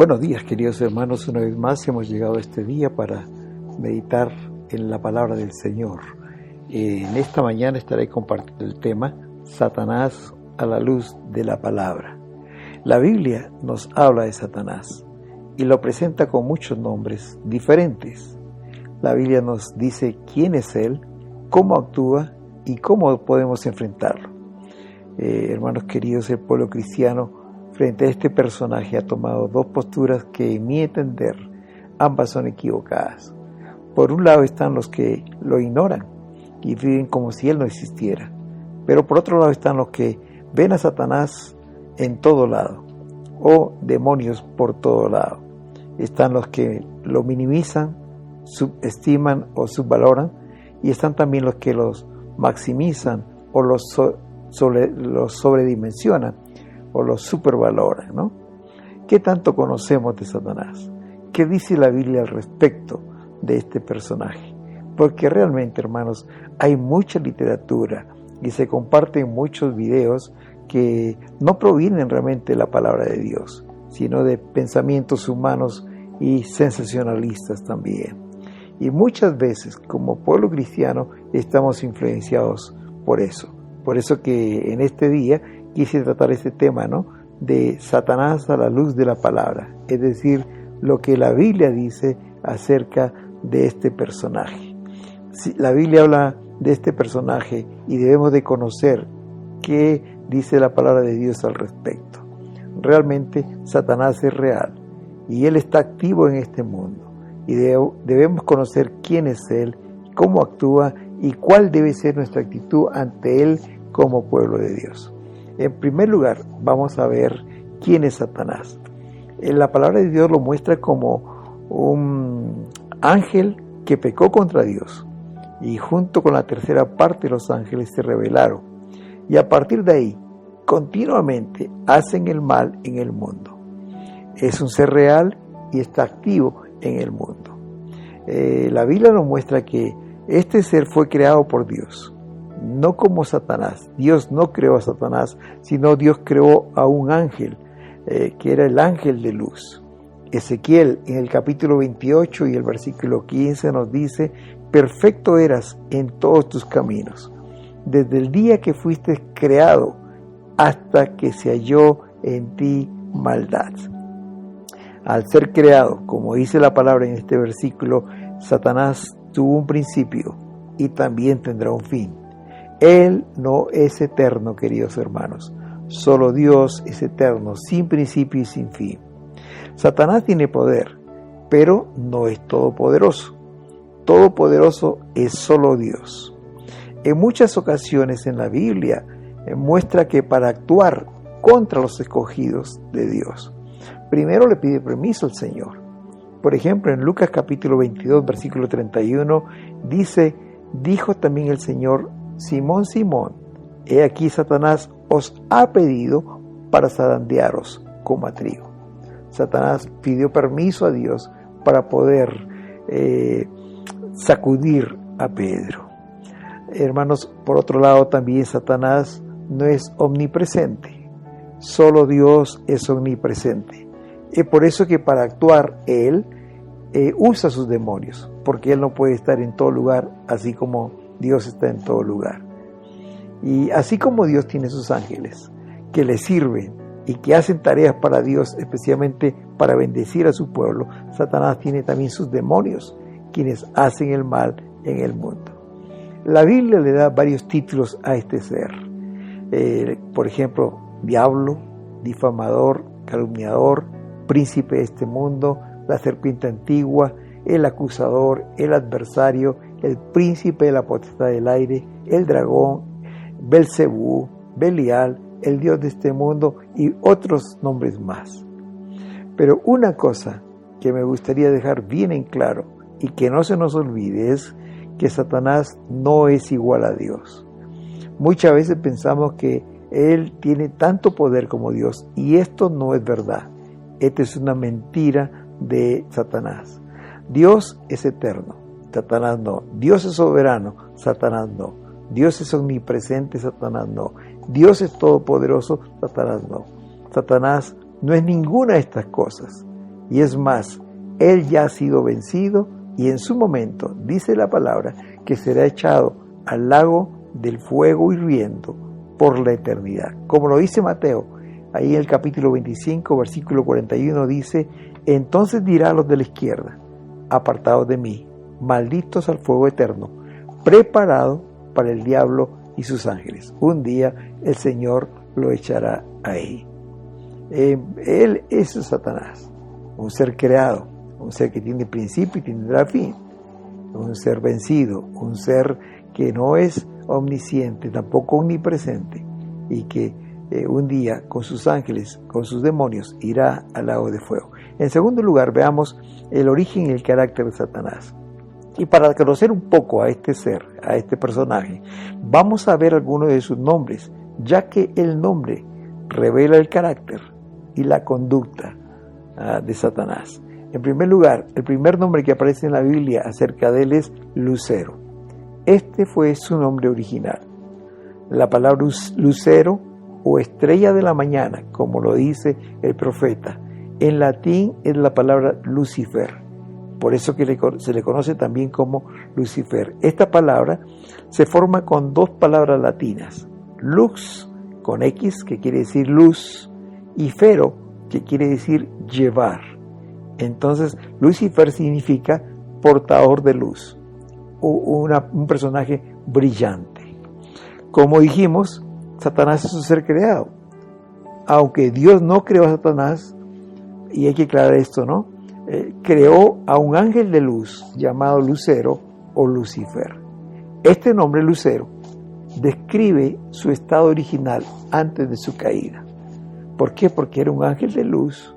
Buenos días, queridos hermanos. Una vez más hemos llegado a este día para meditar en la palabra del Señor. En esta mañana estaré compartiendo el tema Satanás a la luz de la palabra. La Biblia nos habla de Satanás y lo presenta con muchos nombres diferentes. La Biblia nos dice quién es él, cómo actúa y cómo podemos enfrentarlo. Hermanos queridos, el pueblo cristiano frente a este personaje ha tomado dos posturas que, en mi entender, ambas son equivocadas. Por un lado están los que lo ignoran y viven como si él no existiera, pero por otro lado están los que ven a Satanás en todo lado, o demonios por todo lado. Están los que lo minimizan, subestiman o subvaloran, y están también los que los maximizan o los sobredimensionan o los supervaloran, ¿no? ¿Qué tanto conocemos de Satanás? ¿Qué dice la Biblia al respecto de este personaje? Porque realmente, hermanos, hay mucha literatura y se comparten muchos videos que no provienen realmente de la palabra de Dios, sino de pensamientos humanos y sensacionalistas también. Y muchas veces, como pueblo cristiano, estamos influenciados por eso. Por eso que en este día quise tratar este tema, ¿no?, de Satanás a la luz de la palabra, es decir, lo que la Biblia dice acerca de este personaje. La Biblia habla de este personaje y debemos de conocer qué dice la palabra de Dios al respecto. Realmente Satanás es real y él está activo en este mundo y debemos conocer quién es él, cómo actúa y cuál debe ser nuestra actitud ante él como pueblo de Dios. En primer lugar, vamos a ver quién es Satanás. La palabra de Dios lo muestra como un ángel que pecó contra Dios y junto con la tercera parte de los ángeles se rebelaron, y a partir de ahí continuamente hacen el mal en el mundo. Es un ser real y está activo en el mundo. La Biblia nos muestra que este ser fue creado por Dios, no como Satanás. Dios no creó a Satanás, sino Dios creó a un ángel, que era el ángel de luz. Ezequiel, en el capítulo 28 y el versículo 15 nos dice: perfecto eras en todos tus caminos, desde el día que fuiste creado hasta que se halló en ti maldad. Al ser creado, como dice la palabra en este versículo, Satanás tuvo un principio y también tendrá un fin. Él no es eterno, queridos hermanos. Solo Dios es eterno, sin principio y sin fin. Satanás tiene poder, pero no es todopoderoso. Todopoderoso es solo Dios. En muchas ocasiones en la Biblia muestra que para actuar contra los escogidos de Dios, primero le pide permiso al Señor. Por ejemplo, en Lucas capítulo 22, versículo 31, dice: dijo también el Señor: Simón, Simón, he aquí Satanás os ha pedido para zarandearos como a trigo. Satanás pidió permiso a Dios para poder sacudir a Pedro. Hermanos, por otro lado también Satanás no es omnipresente, solo Dios es omnipresente. Es por eso que para actuar él usa sus demonios, porque él no puede estar en todo lugar, así como Dios está en todo lugar. Y así como Dios tiene sus ángeles que le sirven y que hacen tareas para Dios, especialmente para bendecir a su pueblo, Satanás tiene también sus demonios, quienes hacen el mal en el mundo. La Biblia le da varios títulos a este ser. Por ejemplo, diablo, difamador, calumniador, príncipe de este mundo, la serpiente antigua, el acusador, el adversario, el príncipe de la potestad del aire, el dragón, Belcebú, Belial, el dios de este mundo y otros nombres más. Pero una cosa que me gustaría dejar bien en claro y que no se nos olvide es que Satanás no es igual a Dios. Muchas veces pensamos que él tiene tanto poder como Dios, y esto no es verdad. Esta es una mentira de Satanás. Dios es eterno, Satanás no. Dios es soberano, Satanás no. Dios es omnipresente, Satanás no. Dios es todopoderoso, Satanás no. Satanás no es ninguna de estas cosas. Y es más, él ya ha sido vencido y en su momento, dice la palabra, que será echado al lago del fuego hirviendo por la eternidad. Como lo dice Mateo, ahí en el capítulo 25, versículo 41 dice: entonces dirá a los de la izquierda: apartados de mí, malditos al fuego eterno, preparado para el diablo y sus ángeles. Un día el Señor lo echará ahí. Él es Satanás, un ser creado, un ser que tiene principio y tendrá fin, un ser vencido, un ser que no es omnisciente, tampoco omnipresente, y que un día con sus ángeles, con sus demonios, irá al lago de fuego. En segundo lugar, veamos el origen y el carácter de Satanás. Y para conocer un poco a este ser, a este personaje, vamos a ver algunos de sus nombres, ya que el nombre revela el carácter y la conducta de Satanás. En primer lugar, el primer nombre que aparece en la Biblia acerca de él es Lucero. Este fue su nombre original. La palabra lucero o estrella de la mañana, como lo dice el profeta, en latín es la palabra Lucifer. Por eso que se le conoce también como Lucifer. Esta palabra se forma con dos palabras latinas: lux, con X, que quiere decir luz, y fero, que quiere decir llevar. Entonces, Lucifer significa portador de luz, un personaje brillante. Como dijimos, Satanás es un ser creado. Aunque Dios no creó a Satanás, y hay que aclarar esto, ¿no? Creó a un ángel de luz llamado Lucero o Lucifer. Este nombre, Lucero, describe su estado original antes de su caída. ¿Por qué? Porque era un ángel de luz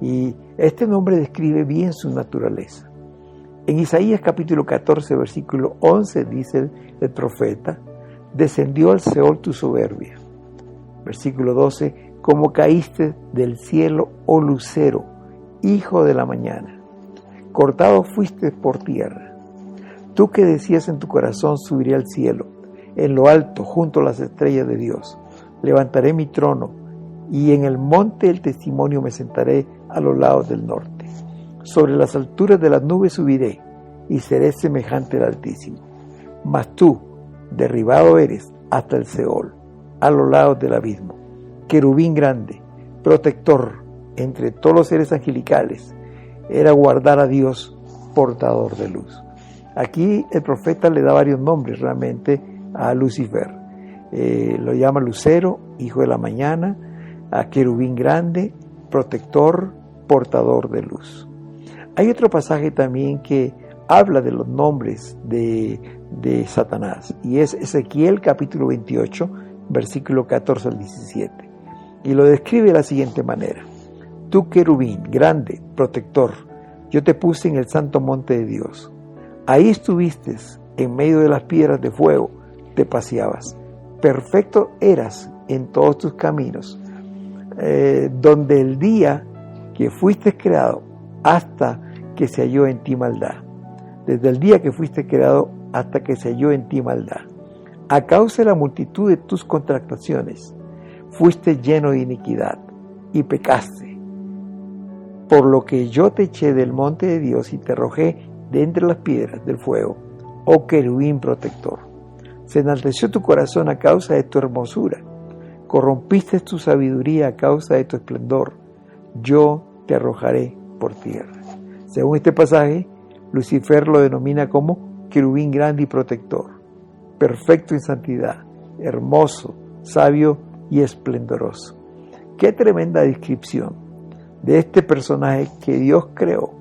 y este nombre describe bien su naturaleza. En Isaías capítulo 14, versículo 11 dice el profeta: descendió al Seol tu soberbia. Versículo 12: como caíste del cielo, oh lucero, hijo de la mañana, cortado fuiste por tierra. Tú que decías en tu corazón: subiré al cielo, en lo alto, junto a las estrellas de Dios, levantaré mi trono, y en el monte del testimonio me sentaré a los lados del norte. Sobre las alturas de las nubes subiré, y seré semejante al Altísimo. Mas tú, derribado eres hasta el Seol, a los lados del abismo, querubín grande, protector entre todos los seres angelicales, era guardar a Dios, portador de luz. Aquí el profeta le da varios nombres realmente a Lucifer. Lo llama lucero, hijo de la mañana, a querubín grande, protector, portador de luz. Hay otro pasaje también que habla de los nombres de Satanás, y es Ezequiel capítulo 28, versículo 14 al 17, y lo describe de la siguiente manera: tú querubín, grande, protector, yo te puse en el santo monte de Dios. Ahí estuviste, en medio de las piedras de fuego, te paseabas. Perfecto eras en todos tus caminos, donde el día que fuiste creado hasta que se halló en ti maldad. Desde el día que fuiste creado hasta que se halló en ti maldad. A causa de la multitud de tus contractaciones, fuiste lleno de iniquidad y pecaste. Por lo que yo te eché del monte de Dios y te arrojé de entre las piedras del fuego, oh querubín protector. Se enalteció tu corazón a causa de tu hermosura, corrompiste tu sabiduría a causa de tu esplendor. Yo te arrojaré por tierra. Según este pasaje, Lucifer lo denomina como querubín grande y protector, perfecto en santidad, hermoso, sabio y esplendoroso. Qué tremenda descripción de este personaje que Dios creó,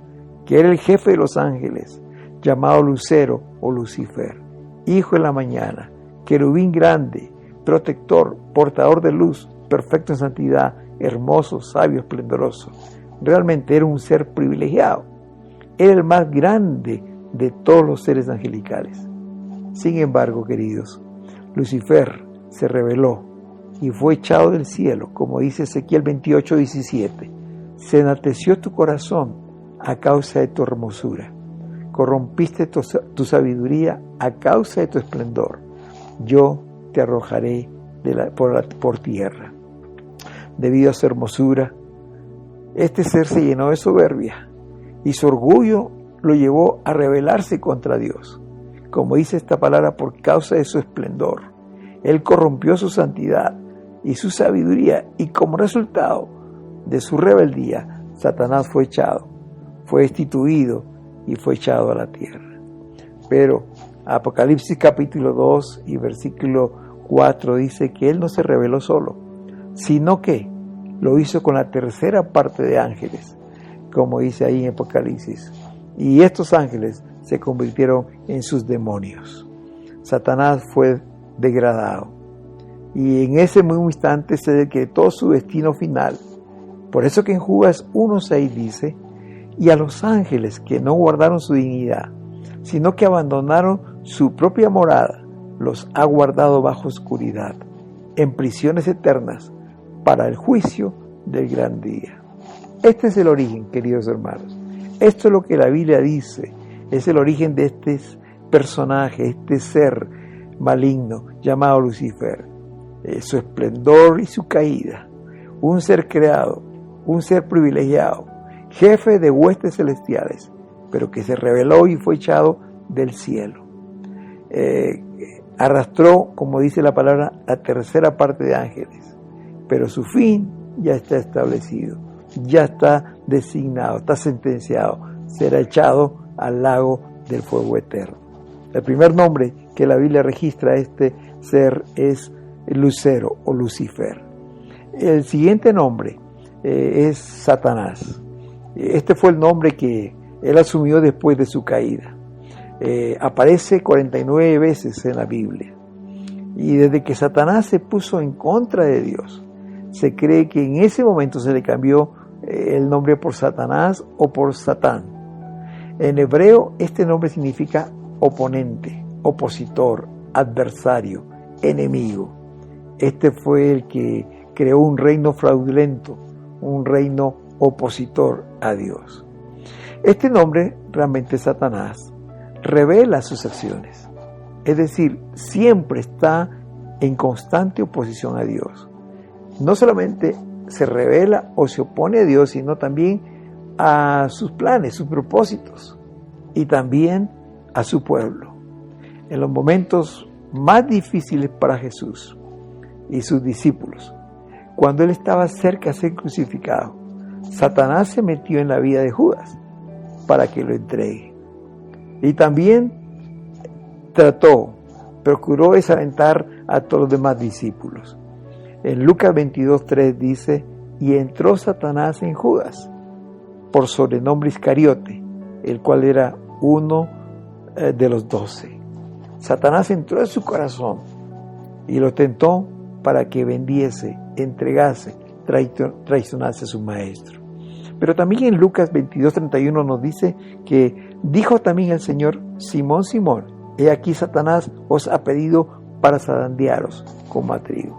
que era el jefe de los ángeles, llamado Lucero o Lucifer, hijo de la mañana, querubín grande, protector, portador de luz, perfecto en santidad, hermoso, sabio, esplendoroso. Realmente era un ser privilegiado. Era el más grande de todos los seres angelicales. Sin embargo, queridos, Lucifer se rebeló y fue echado del cielo, como dice Ezequiel 28:17. Se enalteció tu corazón a causa de tu hermosura. Corrompiste tu sabiduría a causa de tu esplendor. Yo te arrojaré por tierra. Debido a su hermosura, Este ser se llenó de soberbia y su orgullo lo llevó a rebelarse contra Dios. Como dice esta palabra, por causa de su esplendor, él corrompió su santidad y su sabiduría, y como resultado de su rebeldía, Satanás fue echado, fue destituido y fue echado a la tierra. Pero Apocalipsis capítulo 2 y versículo 4 dice que él no se rebeló solo, sino que lo hizo con la tercera parte de ángeles, como dice ahí en Apocalipsis. Y estos ángeles se convirtieron en sus demonios. Satanás fue degradado. Y en ese mismo instante se decretó su destino final. Por eso que en Judas 1:6 dice: y a los ángeles que no guardaron su dignidad, sino que abandonaron su propia morada, los ha guardado bajo oscuridad, en prisiones eternas, para el juicio del gran día. Este es el origen, queridos hermanos. Esto es lo que la Biblia dice. Es el origen de este personaje, este ser maligno llamado Lucifer. Su esplendor y su caída. Un ser creado, un ser privilegiado, jefe de huestes celestiales, pero que se rebeló y fue echado del cielo. Arrastró, como dice la palabra, la tercera parte de ángeles, pero su fin ya está establecido, ya está designado, está sentenciado, será echado al lago del fuego eterno. El primer nombre que la Biblia registra a este ser es Lucero o Lucifer. El siguiente nombre es Satanás. Este fue el nombre que él asumió después de su caída. Aparece 49 veces en la Biblia. Y desde que Satanás se puso en contra de Dios, se cree que en ese momento se le cambió el nombre por Satanás o por Satán. En hebreo este nombre significa oponente, opositor, adversario, enemigo. Este fue el que creó un reino fraudulento, un reino opositor a Dios. Este nombre, realmente Satanás, revela sus acciones. Es decir, siempre está en constante oposición a Dios. No solamente se revela o se opone a Dios, sino también a sus planes, sus propósitos, y también a su pueblo. En los momentos más difíciles para Jesús y sus discípulos, cuando él estaba cerca de ser crucificado, Satanás se metió en la vida de Judas para que lo entregue. Y también procuró desalentar a todos los demás discípulos. En Lucas 22:3 dice: y entró Satanás en Judas, por sobrenombre Iscariote, el cual era uno de los 12. Satanás entró en su corazón y lo tentó para que vendiese, entregase, traicionase a su maestro. Pero también en Lucas 22:31 nos dice que dijo también el Señor: Simón, Simón, he aquí Satanás os ha pedido para zarandearos como a trigo.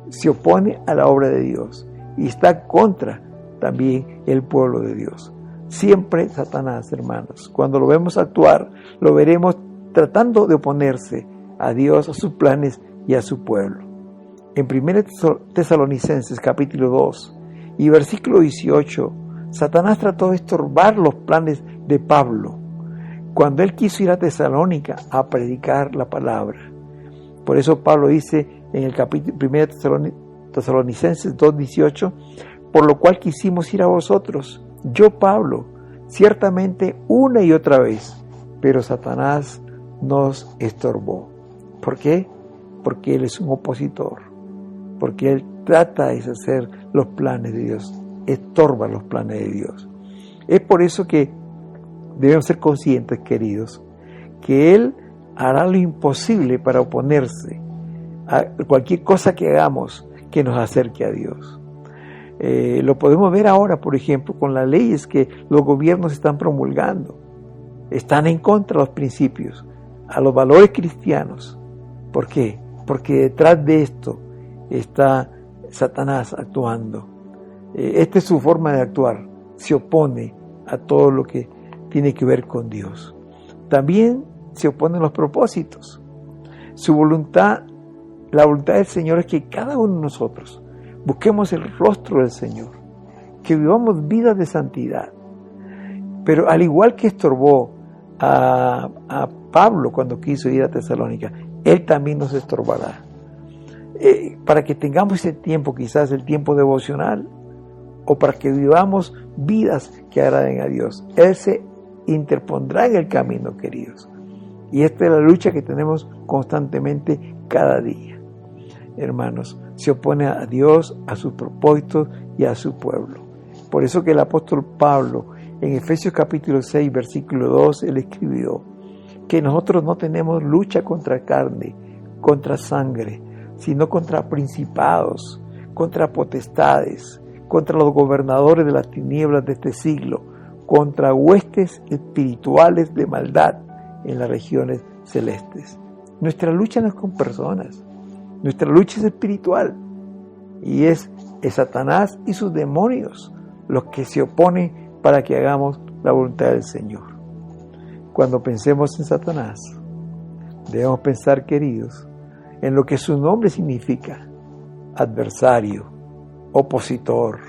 Se opone a la obra de Dios y está contra también el pueblo de Dios. Siempre Satanás, hermanos, cuando lo vemos actuar, lo veremos tratando de oponerse a Dios, a sus planes y a su pueblo. En 1 Tesalonicenses capítulo 2 y versículo 18, Satanás trató de estorbar los planes de Pablo cuando él quiso ir a Tesalónica a predicar la palabra. Por eso Pablo dice en el capítulo 1 Tesalonicenses 2:18: por lo cual quisimos ir a vosotros, yo Pablo, ciertamente una y otra vez, pero Satanás nos estorbó. ¿Por qué? Porque él es un opositor, porque él trata de deshacer los planes de Dios, estorba los planes de Dios. Es por eso que debemos ser conscientes, queridos, que él hará lo imposible para oponerse a cualquier cosa que hagamos que nos acerque a Dios. Lo podemos ver ahora, por ejemplo, con las leyes que los gobiernos están promulgando. Están en contra de los principios, a los valores cristianos. ¿Por qué? Porque detrás de esto está Satanás actuando. Esta es su forma de actuar. Se opone a todo lo que tiene que ver con Dios. También se oponen los propósitos. Su voluntad, la voluntad del Señor es que cada uno de nosotros busquemos el rostro del Señor, que vivamos vidas de santidad. Pero al igual que estorbó a Pablo cuando quiso ir a Tesalónica, él también nos estorbará. Para que tengamos ese tiempo, quizás el tiempo devocional, o para que vivamos vidas que agraden a Dios. Él se interpondrá en el camino, queridos. Y esta es la lucha que tenemos constantemente cada día. Hermanos, se opone a Dios, a sus propósitos y a su pueblo. Por eso que el apóstol Pablo, en Efesios capítulo 6, versículo 2, él escribió que nosotros no tenemos lucha contra carne, contra sangre, sino contra principados, contra potestades, contra los gobernadores de las tinieblas de este siglo, contra huestes espirituales de maldad en las regiones celestes. Nuestra lucha no es con personas, nuestra lucha es espiritual, y es Satanás y sus demonios los que se oponen para que hagamos la voluntad del Señor. Cuando pensemos en Satanás, debemos pensar, queridos, en lo que su nombre significa: adversario, opositor,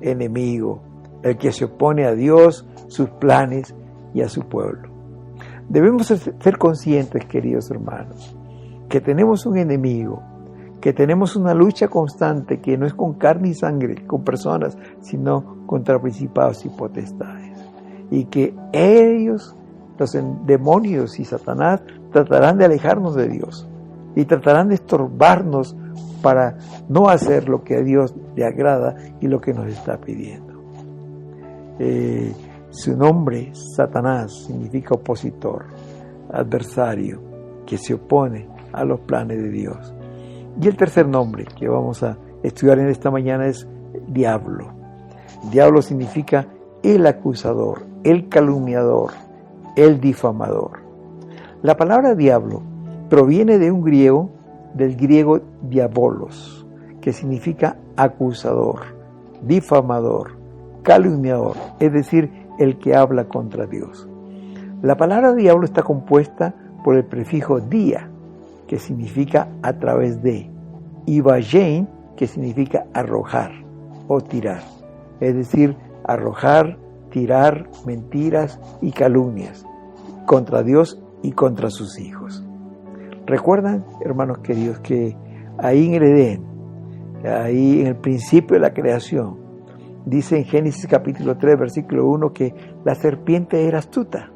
enemigo, el que se opone a Dios, sus planes y a su pueblo. Debemos ser conscientes, queridos hermanos, que tenemos un enemigo, que tenemos una lucha constante que no es con carne y sangre, con personas, sino contra principados y potestades. Y que ellos, los demonios y Satanás, tratarán de alejarnos de Dios y tratarán de estorbarnos para no hacer lo que a Dios le agrada y lo que nos está pidiendo. Su nombre, Satanás, significa opositor, adversario, que se opone a los planes de Dios. Y el tercer nombre que vamos a estudiar en esta mañana es diablo. Diablo significa el acusador, el calumniador, el difamador. La palabra diablo proviene de del griego diabolos, que significa acusador, difamador, calumniador, es decir, el que habla contra Dios. La palabra diablo está compuesta por el prefijo dia, que significa a través de, y vayein, que significa arrojar o tirar, es decir, arrojar, tirar mentiras y calumnias contra Dios y contra sus hijos. ¿Recuerdan, hermanos queridos, que ahí en el Edén, ahí en el principio de la creación, dice en Génesis capítulo 3, versículo 1, que la serpiente era astuta,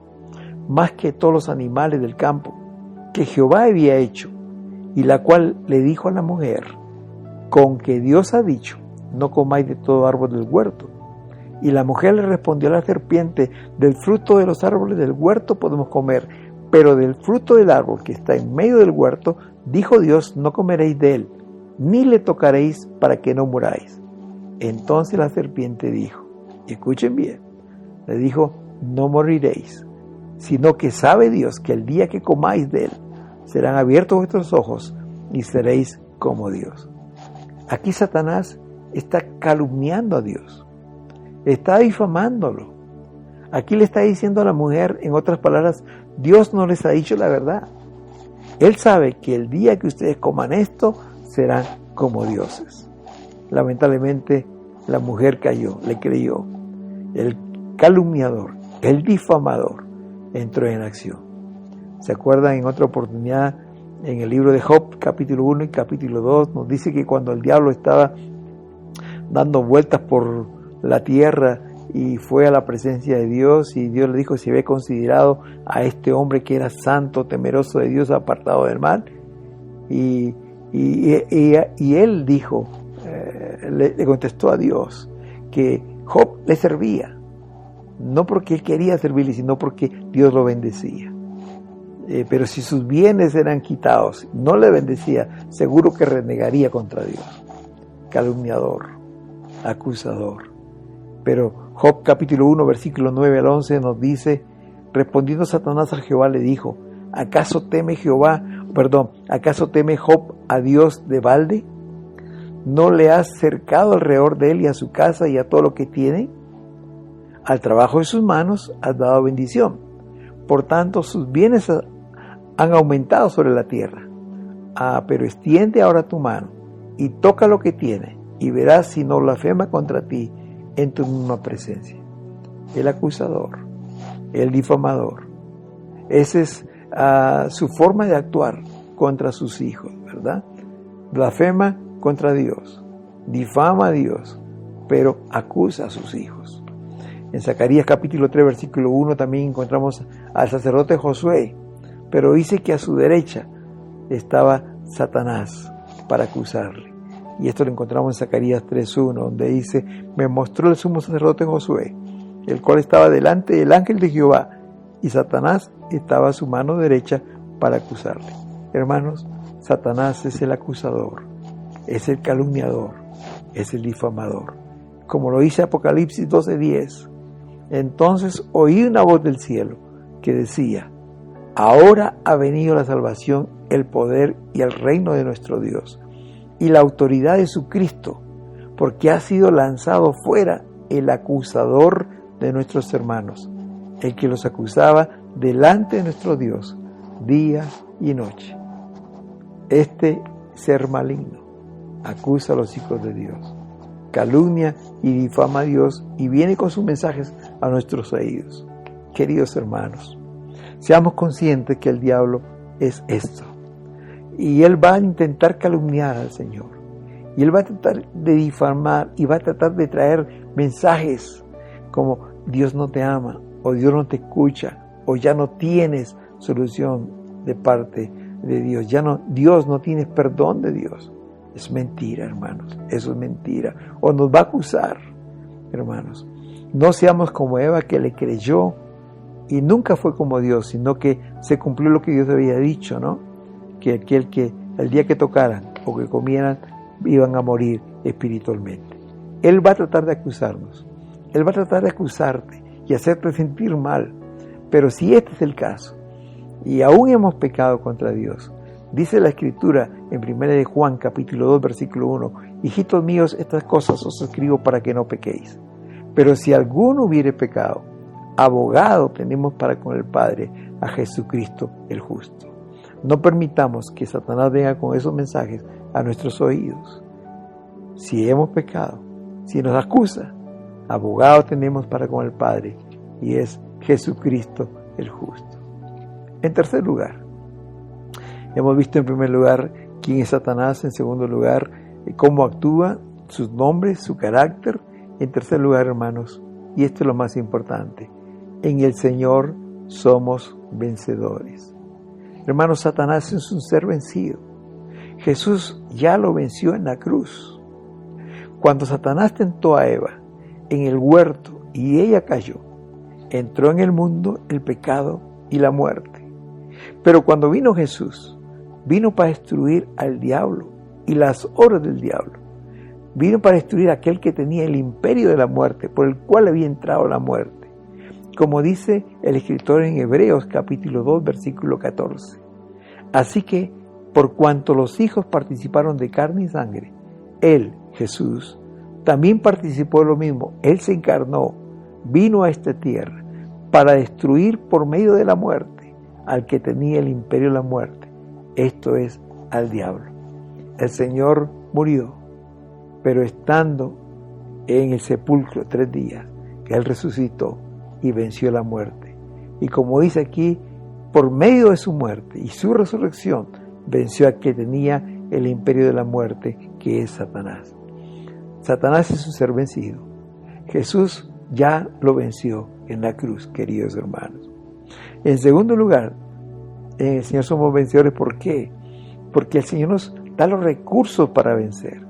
más que todos los animales del campo, que Jehová había hecho, y la cual le dijo a la mujer: con que Dios ha dicho, no comáis de todo árbol del huerto. Y la mujer le respondió a la serpiente: del fruto de los árboles del huerto podemos comer, pero del fruto del árbol que está en medio del huerto, dijo Dios, no comeréis de él, ni le tocaréis para que no muráis. Entonces la serpiente dijo, escuchen bien, le dijo: no moriréis, sino que sabe Dios que el día que comáis de él, serán abiertos vuestros ojos y seréis como Dios. Aquí Satanás está calumniando a Dios, está difamándolo. Aquí le está diciendo a la mujer, en otras palabras, Dios no les ha dicho la verdad. Él sabe que el día que ustedes coman esto, serán como dioses. Lamentablemente, la mujer cayó, le creyó. El calumniador, el difamador, entró en acción. ¿Se acuerdan? En otra oportunidad, en el libro de Job, capítulo 1 y capítulo 2, nos dice que cuando el diablo estaba dando vueltas por la tierra y fue a la presencia de Dios, y Dios le dijo si había considerado a este hombre que era santo, temeroso de Dios, apartado del mal, y él dijo, le contestó a Dios que Job le servía, no porque él quería servirle, sino porque Dios lo bendecía. Pero si sus bienes eran quitados, no le bendecía, seguro que renegaría contra Dios. Calumniador, acusador. Pero Job capítulo 1, versículo 9 al 11 nos dice: respondiendo Satanás a Jehová le dijo: ¿acaso teme Job a Dios de balde? ¿No le has cercado alrededor de él y a su casa y a todo lo que tiene? Al trabajo de sus manos has dado bendición. Por tanto, sus bienes han aumentado sobre la tierra. Pero extiende ahora tu mano y toca lo que tiene, y verás si no blasfema contra ti en tu misma presencia. El acusador, el difamador. Esa es su forma de actuar contra sus hijos, ¿verdad? Blasfema contra Dios, difama a Dios, pero acusa a sus hijos. En Zacarías capítulo 3, versículo 1 también encontramos al sacerdote Josué, pero dice que a su derecha estaba Satanás para acusarle. Y esto lo encontramos en Zacarías 3:1, donde dice: me mostró el sumo sacerdote Josué, el cual estaba delante del ángel de Jehová, y Satanás estaba a su mano derecha para acusarle. Hermanos, Satanás es el acusador, es el calumniador, es el difamador. Como lo dice Apocalipsis 12:10, entonces oí una voz del cielo que decía: ahora ha venido la salvación, el poder y el reino de nuestro Dios, y la autoridad de su Cristo, porque ha sido lanzado fuera el acusador de nuestros hermanos, el que los acusaba delante de nuestro Dios día y noche. Este ser maligno acusa a los hijos de Dios, calumnia y difama a Dios y viene con sus mensajes a nuestros oídos. Queridos hermanos, seamos conscientes que el diablo es esto. Y él va a intentar calumniar al Señor. Y él va a tratar de difamar y va a tratar de traer mensajes como Dios no te ama, o Dios no te escucha, o ya no tienes solución de parte de Dios. Dios no tienes perdón de Dios. Es mentira, hermanos. Eso es mentira. O nos va a acusar, hermanos. No seamos como Eva, que le creyó y nunca fue como Dios, sino que se cumplió lo que Dios había dicho, ¿no? Que el día que tocaran o que comieran iban a morir espiritualmente. Él va a tratar de acusarnos. Él va a tratar de acusarte y hacerte sentir mal. Pero si este es el caso, y aún hemos pecado contra Dios, dice la Escritura en 1 de Juan capítulo 2 versículo 1: hijitos míos, estas cosas os escribo para que no pequéis. Pero si alguno hubiere pecado, abogado tenemos para con el Padre, a Jesucristo el justo. No permitamos que Satanás venga con esos mensajes a nuestros oídos. Si hemos pecado, si nos acusa, abogado tenemos para con el Padre, y es Jesucristo el justo. En tercer lugar, hemos visto en primer lugar quién es Satanás, en segundo lugar cómo actúa, sus nombres, su carácter. En tercer lugar, hermanos, y esto es lo más importante, en el Señor somos vencedores. Hermanos, Satanás es un ser vencido. Jesús ya lo venció en la cruz. Cuando Satanás tentó a Eva en el huerto y ella cayó, entró en el mundo el pecado y la muerte. Pero cuando vino Jesús, vino para destruir al diablo y las obras del diablo. Vino para destruir a aquel que tenía el imperio de la muerte, por el cual había entrado la muerte. Como dice el escritor en Hebreos capítulo 2 versículo 14. Así que, por cuanto los hijos participaron de carne y sangre, Él, Jesús, también participó de lo mismo. Él se encarnó, vino a esta tierra para destruir por medio de la muerte al que tenía el imperio de la muerte, esto es, al diablo. El Señor murió, pero estando en el sepulcro 3 días, Él resucitó y venció la muerte. Y como dice aquí, por medio de su muerte y su resurrección, venció a que tenía el imperio de la muerte, que es Satanás. Satanás es un ser vencido. Jesús ya lo venció en la cruz, queridos hermanos. En segundo lugar, en el Señor somos vencedores. ¿Por qué? Porque el Señor nos da los recursos para vencer.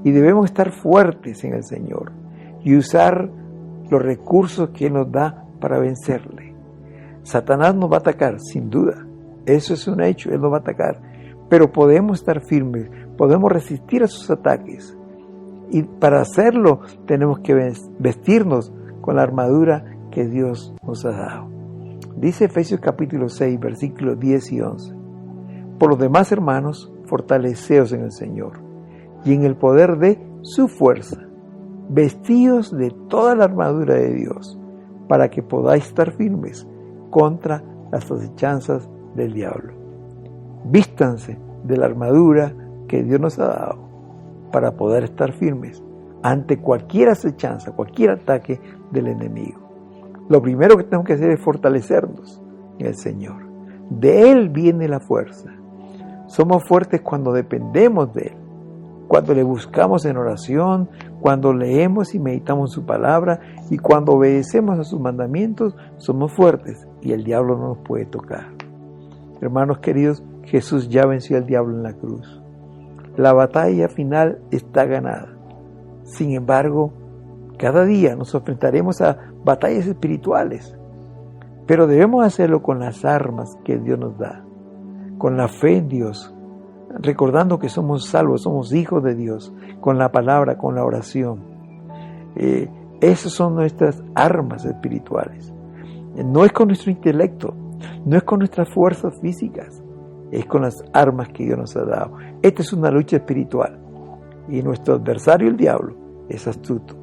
Y debemos estar fuertes en el Señor y usar los recursos que Él nos da para vencerle. Satanás nos va a atacar, sin duda. Eso es un hecho, Él nos va a atacar. Pero podemos estar firmes, podemos resistir a sus ataques. Y para hacerlo tenemos que vestirnos con la armadura que Dios nos ha dado. Dice Efesios capítulo 6, versículos 10 y 11. Por los demás, hermanos, fortaleceos en el Señor y en el poder de su fuerza, vestidos de toda la armadura de Dios, para que podáis estar firmes contra las acechanzas del diablo. Vístanse de la armadura que Dios nos ha dado para poder estar firmes ante cualquier acechanza, cualquier ataque del enemigo. Lo primero que tenemos que hacer es fortalecernos en el Señor. De Él viene la fuerza. Somos fuertes cuando dependemos de Él, cuando le buscamos en oración, cuando leemos y meditamos su palabra y cuando obedecemos a sus mandamientos, somos fuertes y el diablo no nos puede tocar. Hermanos queridos, Jesús ya venció al diablo en la cruz. La batalla final está ganada. Sin embargo, cada día nos enfrentaremos a batallas espirituales, pero debemos hacerlo con las armas que Dios nos da, con la fe en Dios, recordando que somos salvos, somos hijos de Dios, con la palabra, con la oración. Esas son nuestras armas espirituales. No es con nuestro intelecto, no es con nuestras fuerzas físicas, es con las armas que Dios nos ha dado. Esta es una lucha espiritual y nuestro adversario, el diablo, es astuto.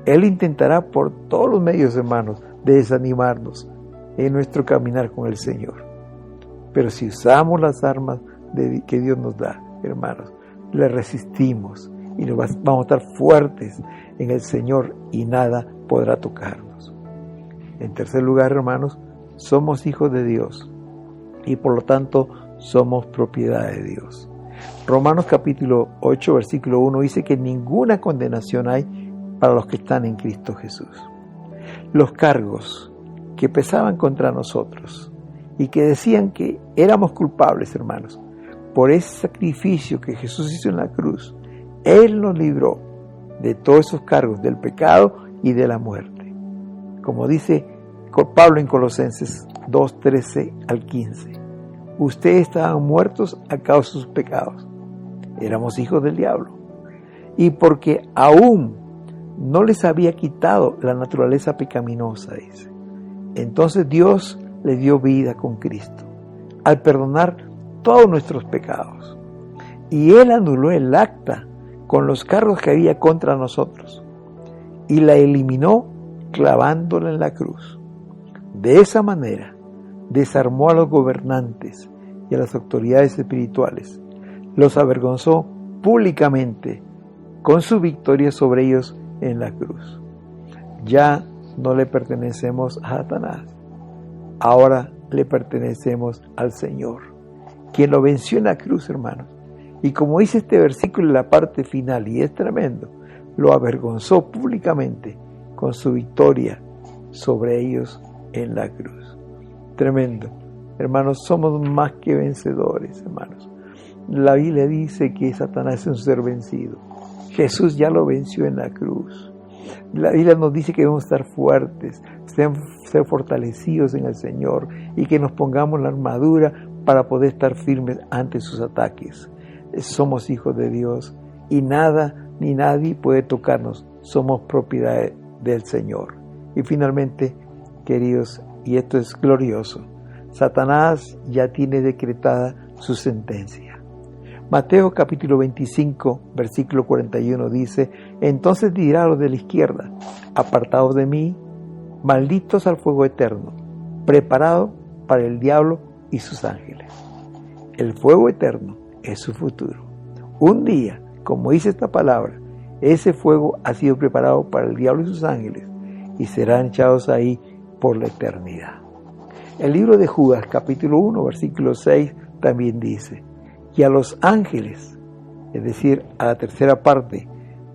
Él intentará por todos los medios, hermanos, de desanimarnos en nuestro caminar con el Señor. Pero si usamos las armas que Dios nos da, hermanos, le resistimos y vamos a estar fuertes en el Señor y nada podrá tocarnos. En tercer lugar, hermanos, somos hijos de Dios y por lo tanto somos propiedad de Dios. Romanos capítulo 8, versículo 1 dice que ninguna condenación hay para los que están en Cristo Jesús. Los cargos que pesaban contra nosotros y que decían que éramos culpables, hermanos, por ese sacrificio que Jesús hizo en la cruz, Él nos libró de todos esos cargos del pecado y de la muerte. Como dice Pablo en Colosenses 2, 13 al 15, ustedes estaban muertos a causa de sus pecados. Éramos hijos del diablo. Y porque aún no les había quitado la naturaleza pecaminosa, dice. Entonces Dios le dio vida con Cristo, al perdonar todos nuestros pecados. Y Él anuló el acta con los cargos que había contra nosotros y la eliminó clavándola en la cruz. De esa manera desarmó a los gobernantes y a las autoridades espirituales, los avergonzó públicamente con su victoria sobre ellos en la cruz. Ya no le pertenecemos a Satanás, ahora le pertenecemos al Señor, quien lo venció en la cruz, hermanos. Y como dice este versículo en la parte final, y es tremendo, lo avergonzó públicamente con su victoria sobre ellos en la cruz. Tremendo. Hermanos, somos más que vencedores, hermanos. La Biblia dice que Satanás es un ser vencido. Jesús ya lo venció en la cruz. La Biblia nos dice que debemos estar fuertes, ser fortalecidos en el Señor y que nos pongamos la armadura para poder estar firmes ante sus ataques. Somos hijos de Dios y nada ni nadie puede tocarnos. Somos propiedad del Señor. Y finalmente, queridos, y esto es glorioso, Satanás ya tiene decretada su sentencia. Mateo capítulo 25, versículo 41 dice: entonces dirá a los de la izquierda, apartados de mí, malditos al fuego eterno, preparado para el diablo y sus ángeles. El fuego eterno es su futuro. Un día, como dice esta palabra, ese fuego ha sido preparado para el diablo y sus ángeles y serán echados ahí por la eternidad. El libro de Judas capítulo 1, versículo 6 también dice: y a los ángeles, es decir, a la tercera parte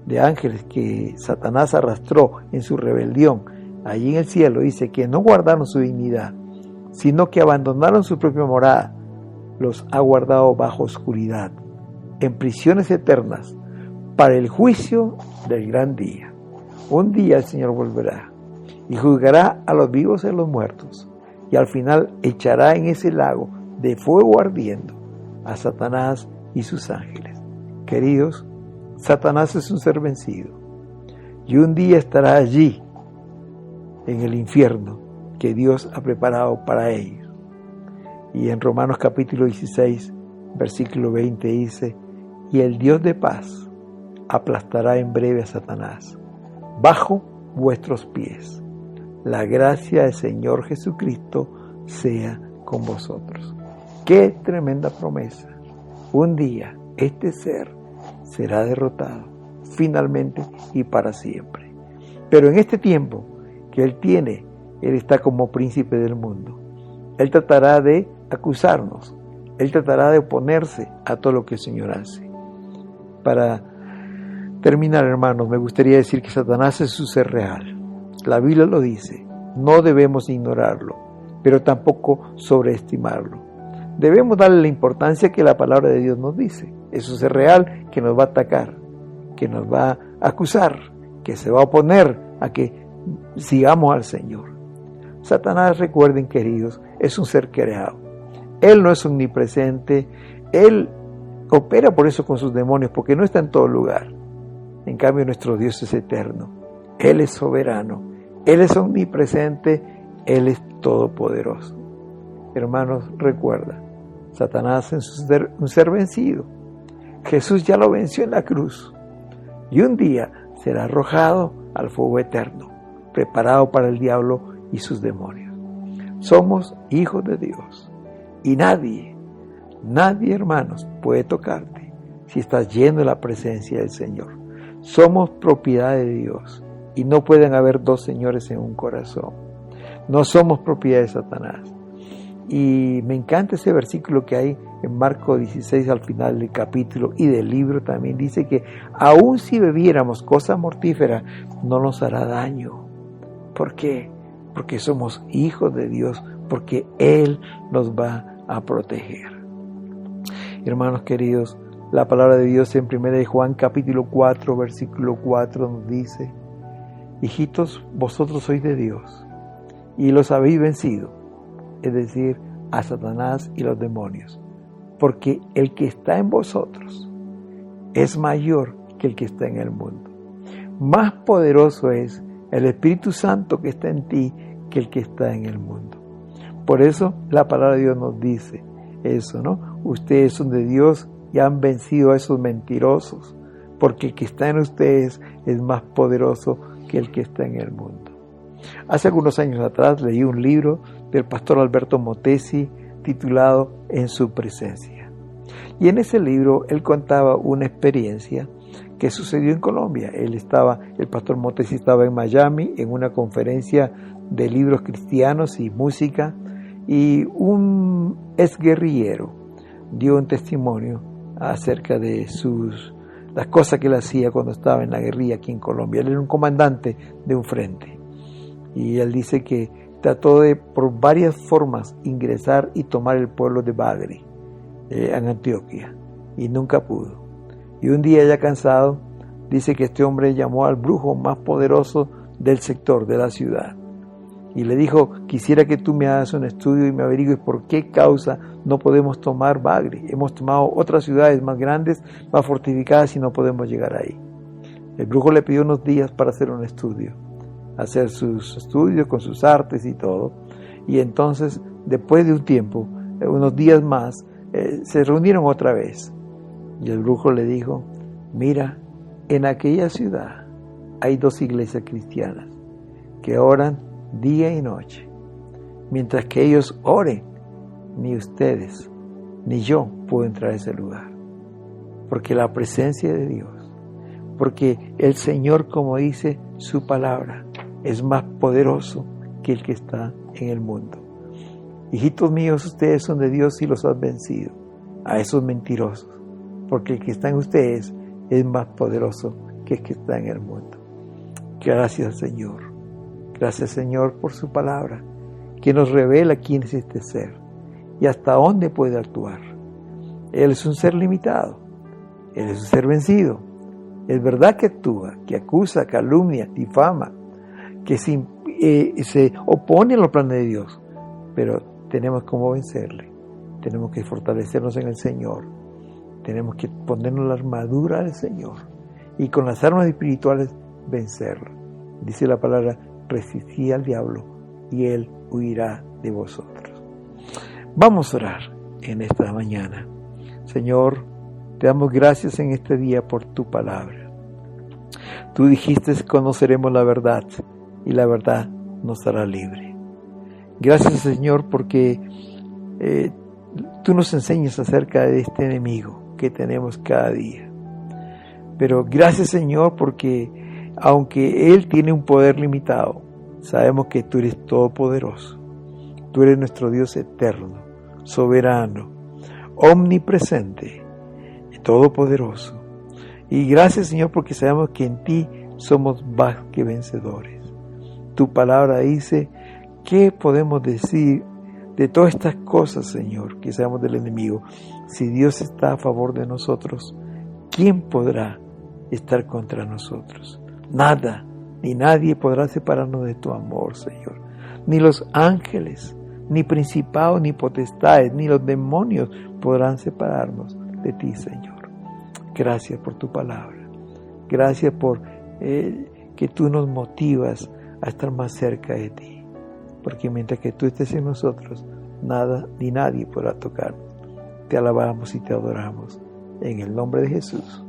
de ángeles que Satanás arrastró en su rebelión allí en el cielo, dice que no guardaron su dignidad, sino que abandonaron su propia morada, los ha guardado bajo oscuridad, en prisiones eternas, para el juicio del gran día. Un día el Señor volverá y juzgará a los vivos y a los muertos, y al final echará en ese lago de fuego ardiendo a Satanás y sus ángeles. Queridos, Satanás es un ser vencido y un día estará allí en el infierno que Dios ha preparado para ellos. Y en Romanos capítulo 16, versículo 20 dice: y el Dios de paz aplastará en breve a Satanás bajo vuestros pies. La gracia del Señor Jesucristo sea con vosotros. ¡Qué tremenda promesa! Un día este ser será derrotado, finalmente y para siempre. Pero en este tiempo que Él tiene, Él está como príncipe del mundo. Él tratará de acusarnos. Él tratará de oponerse a todo lo que el Señor hace. Para terminar, hermanos, me gustaría decir que Satanás es un ser real. La Biblia lo dice. No debemos ignorarlo, pero tampoco sobreestimarlo. Debemos darle la importancia que la palabra de Dios nos dice. Es un ser real que nos va a atacar, que nos va a acusar, que se va a oponer a que sigamos al Señor. Satanás, recuerden, queridos, es un ser creado. Él no es omnipresente. Él opera por eso con sus demonios, porque no está en todo lugar. En cambio, nuestro Dios es eterno. Él es soberano. Él es omnipresente. Él es todopoderoso. Hermanos, recuerda, Satanás es un ser vencido. Jesús ya lo venció en la cruz. Y un día será arrojado al fuego eterno, preparado para el diablo y sus demonios. Somos hijos de Dios. Y nadie, hermanos, puede tocarte si estás lleno de la presencia del Señor. Somos propiedad de Dios y no pueden haber dos señores en un corazón. No somos propiedad de Satanás. Y me encanta ese versículo que hay en Marcos 16 al final del capítulo y del libro también. Dice que aun si bebiéramos cosa mortífera no nos hará daño. ¿Por qué? Porque somos hijos de Dios, porque Él nos va a proteger. Hermanos queridos, la palabra de Dios en 1 de Juan capítulo 4 versículo 4 nos dice: hijitos, vosotros sois de Dios y los habéis vencido, es decir, a Satanás y los demonios, porque el que está en vosotros es mayor que el que está en el mundo. Más poderoso es el Espíritu Santo que está en ti que el que está en el mundo. Por eso la palabra de Dios nos dice eso, ¿no? Ustedes son de Dios y han vencido a esos mentirosos, porque el que está en ustedes es más poderoso que el que está en el mundo. Hace algunos años atrás leí un libro del pastor Alberto Motesi titulado En su presencia. Y en ese libro él contaba una experiencia que sucedió en Colombia. El pastor Motesi estaba en Miami en una conferencia de libros cristianos y música, y un exguerrillero dio un testimonio acerca de las cosas que él hacía cuando estaba en la guerrilla aquí en Colombia. Él era un comandante de un frente, y él dice que trató de por varias formas ingresar y tomar el pueblo de Bagre en Antioquia, y nunca pudo. Y un día, ya cansado, dice que este hombre llamó al brujo más poderoso del sector, de la ciudad, y le dijo: quisiera que tú me hagas un estudio y me averigües por qué causa no podemos tomar Bagre. Hemos tomado otras ciudades más grandes, más fortificadas, y no podemos llegar ahí. El brujo le pidió unos días para hacer un estudio, hacer sus estudios con sus artes y todo. Y entonces, después de un tiempo, unos días más, se reunieron otra vez. Y el brujo le dijo: mira, en aquella ciudad hay 2 iglesias cristianas que oran día y noche. Mientras que ellos oren, ni ustedes ni yo puedo entrar a ese lugar, porque la presencia de Dios, porque el Señor, como dice su palabra, es más poderoso que el que está en el mundo. Hijitos míos, ustedes son de Dios y los han vencido a esos mentirosos, porque el que está en ustedes es más poderoso que el que está en el mundo. Gracias, Señor. Gracias, Señor, por su palabra, que nos revela quién es este ser y hasta dónde puede actuar. Él es un ser limitado, Él es un ser vencido. Es verdad que actúa, que acusa, calumnia, difama, que se opone a los planes de Dios, pero tenemos cómo vencerle. Tenemos que fortalecernos en el Señor, tenemos que ponernos la armadura del Señor y con las armas espirituales vencerlo. Dice la palabra: resistid al diablo y él huirá de vosotros. Vamos a orar en esta mañana. Señor, te damos gracias en este día por tu palabra. Tú dijiste: conoceremos la verdad y la verdad nos hará libre. Gracias, Señor, porque tú nos enseñas acerca de este enemigo que tenemos cada día. Pero gracias, Señor, porque aunque Él tiene un poder limitado, sabemos que tú eres todopoderoso. Tú eres nuestro Dios eterno, soberano, omnipresente, todopoderoso. Y gracias, Señor, porque sabemos que en ti somos más que vencedores. Tu palabra dice, ¿qué podemos decir de todas estas cosas, Señor, que sabemos del enemigo? Si Dios está a favor de nosotros, ¿quién podrá estar contra nosotros? Nada, ni nadie podrá separarnos de tu amor, Señor. Ni los ángeles, ni principados, ni potestades, ni los demonios podrán separarnos de ti, Señor. Gracias por tu palabra. Gracias por que tú nos motivas a estar más cerca de ti. Porque mientras que tú estés en nosotros, nada ni nadie podrá tocarnos. Te alabamos y te adoramos. En el nombre de Jesús.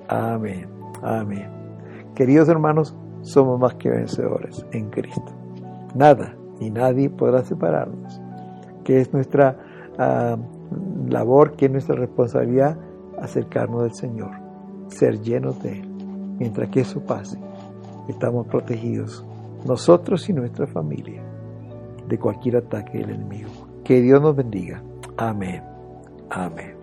Amén. Amén. Queridos hermanos, somos más que vencedores en Cristo. Nada ni nadie podrá separarnos. Que es nuestra labor, que es nuestra responsabilidad, acercarnos del Señor, ser llenos de Él. Mientras que eso pase, estamos protegidos, nosotros y nuestra familia, de cualquier ataque del enemigo. Que Dios nos bendiga. Amén. Amén.